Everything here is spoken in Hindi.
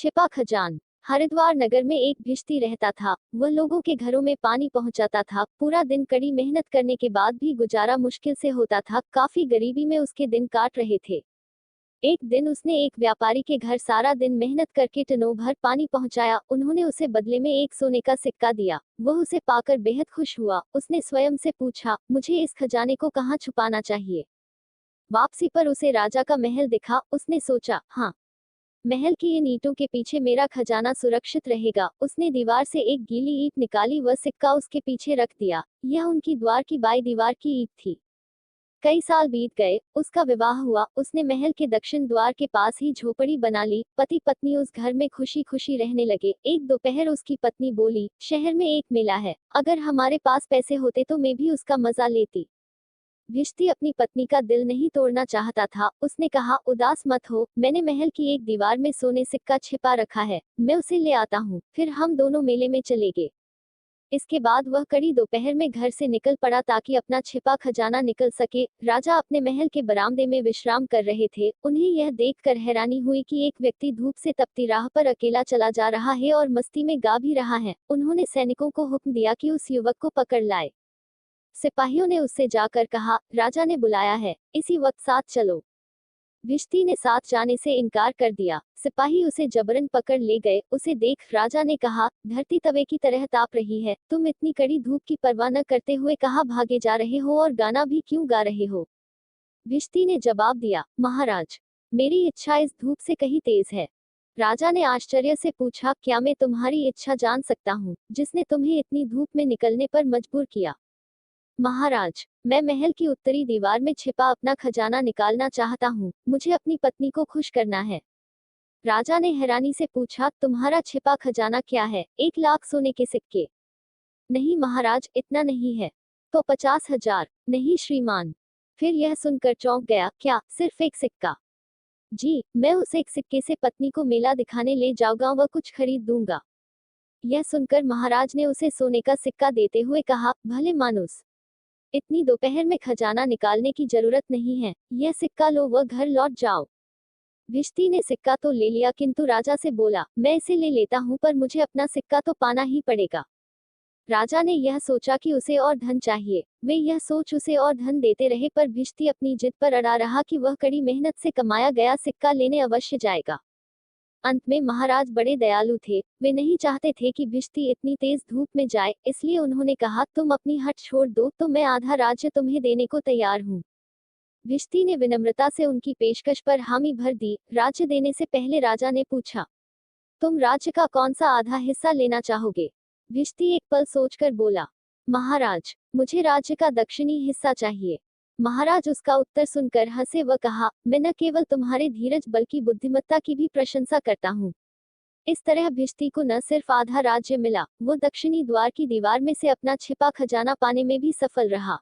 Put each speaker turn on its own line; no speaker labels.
छिपा खजान। हरिद्वार नगर में एक भिश्ती रहता था। वह लोगों के घरों में पानी पहुंचाता था। पूरा दिन कड़ी मेहनत करने के बाद भी गुजारा मुश्किल से होता था। काफी गरीबी में उसके दिन काट रहे थे। एक दिन उसने एक व्यापारी के घर सारा दिन मेहनत करके टनों भर पानी पहुंचाया। उन्होंने उसे बदले में एक सोने का सिक्का दिया। वह उसे पाकर बेहद खुश हुआ। उसने स्वयं से पूछा, मुझे इस खजाने को कहाँ छुपाना चाहिए। वापसी पर उसे राजा का महल दिखा। उसने सोचा, हाँ, महल की इन ईंटों के पीछे मेरा खजाना सुरक्षित रहेगा। उसने दीवार से एक गीली ईंट निकाली व सिक्का उसके पीछे रख दिया। यह उनकी द्वार की बाई दीवार की ईंट थी। कई साल बीत गए, उसका विवाह हुआ। उसने महल के दक्षिण द्वार के पास ही झोपड़ी बना ली। पति पत्नी उस घर में खुशी खुशी रहने लगे। एक दोपहर उसकी पत्नी बोली, शहर में एक मेला है, अगर हमारे पास पैसे होते तो मैं भी उसका मजा लेती। भिश्ती अपनी पत्नी का दिल नहीं तोड़ना चाहता था। उसने कहा, उदास मत हो, मैंने महल की एक दीवार में सोने सिक्का छिपा रखा है, मैं उसे ले आता हूँ, फिर हम दोनों मेले में चले गए। इसके बाद वह कड़ी दोपहर में घर से निकल पड़ा ताकि अपना छिपा खजाना निकल सके। राजा अपने महल के बरामदे में विश्राम कर रहे थे। उन्हें यह देखकर हैरानी हुई कि एक व्यक्ति धूप से तपती राह पर अकेला चला जा रहा है और मस्ती में गा भी रहा है। उन्होंने सैनिकों को हुक्म दिया कि उस युवक को पकड़ लाए। सिपाहियों ने उससे जाकर कहा, राजा ने बुलाया है, इसी वक्त साथ चलो। भिश्ती ने साथ जाने से इनकार कर दिया। सिपाही उसे जबरन पकड़ ले गए। उसे देख राजा ने कहा, धरती तवे की तरह ताप रही है, तुम इतनी कड़ी धूप की परवाह न करते हुए कहाँ भागे जा रहे हो और गाना भी क्यों गा रहे हो। भिश्ती ने जवाब दिया, महाराज, मेरी इच्छा इस धूप से कहीं तेज है। राजा ने आश्चर्य से पूछा, क्या मैं तुम्हारी इच्छा जान सकता हूँ, जिसने तुम्हें इतनी धूप में निकलने पर मजबूर किया। महाराज, मैं महल की उत्तरी दीवार में छिपा अपना खजाना निकालना चाहता हूँ, मुझे अपनी पत्नी को खुश करना है। राजा ने हैरानी से पूछा, तुम्हारा छिपा खजाना क्या है, 1 लाख सोने के सिक्के। नहीं महाराज, इतना नहीं है। तो 50,000। नहीं श्रीमान। फिर यह सुनकर चौंक गया, क्या सिर्फ एक सिक्का। जी, मैं उस एक सिक्के से पत्नी को मेला दिखाने ले जाऊंगा व कुछ खरीद दूंगा। यह सुनकर महाराज ने उसे सोने का सिक्का देते हुए कहा, भले मानुस, इतनी दोपहर में खजाना निकालने की जरूरत नहीं है, यह सिक्का लो व घर लौट जाओ। भिश्ती ने सिक्का तो ले लिया किंतु राजा से बोला, मैं इसे ले लेता हूँ पर मुझे अपना सिक्का तो पाना ही पड़ेगा। राजा ने यह सोचा कि उसे और धन चाहिए। वे यह सोच उसे और धन देते रहे पर भिश्ती अपनी जिद पर अड़ा रहा कि वह कड़ी मेहनत से कमाया गया सिक्का लेने अवश्य जाएगा। अंत में महाराज बड़े दयालु थे। वे नहीं चाहते थे कि भिश्ती इतनी तेज धूप में जाए, इसलिए उन्होंने कहा, तुम अपनी हट छोड़ दो तो मैं आधा राज्य तुम्हें देने को तैयार हूँ। भिश्ती ने विनम्रता से उनकी पेशकश पर हामी भर दी। राज्य देने से पहले राजा ने पूछा, तुम राज्य का कौन सा आधा हिस्सा लेना चाहोगे। भिश्ती एक पल सोचकर बोला, महाराज, मुझे राज्य का दक्षिणी हिस्सा चाहिए। महाराज उसका उत्तर सुनकर हंसे व कहा, मैं न केवल तुम्हारे धीरज बल्कि बुद्धिमत्ता की भी प्रशंसा करता हूँ। इस तरह भिश्ती को न सिर्फ आधा राज्य मिला, वो दक्षिणी द्वार की दीवार में से अपना छिपा खजाना पाने में भी सफल रहा।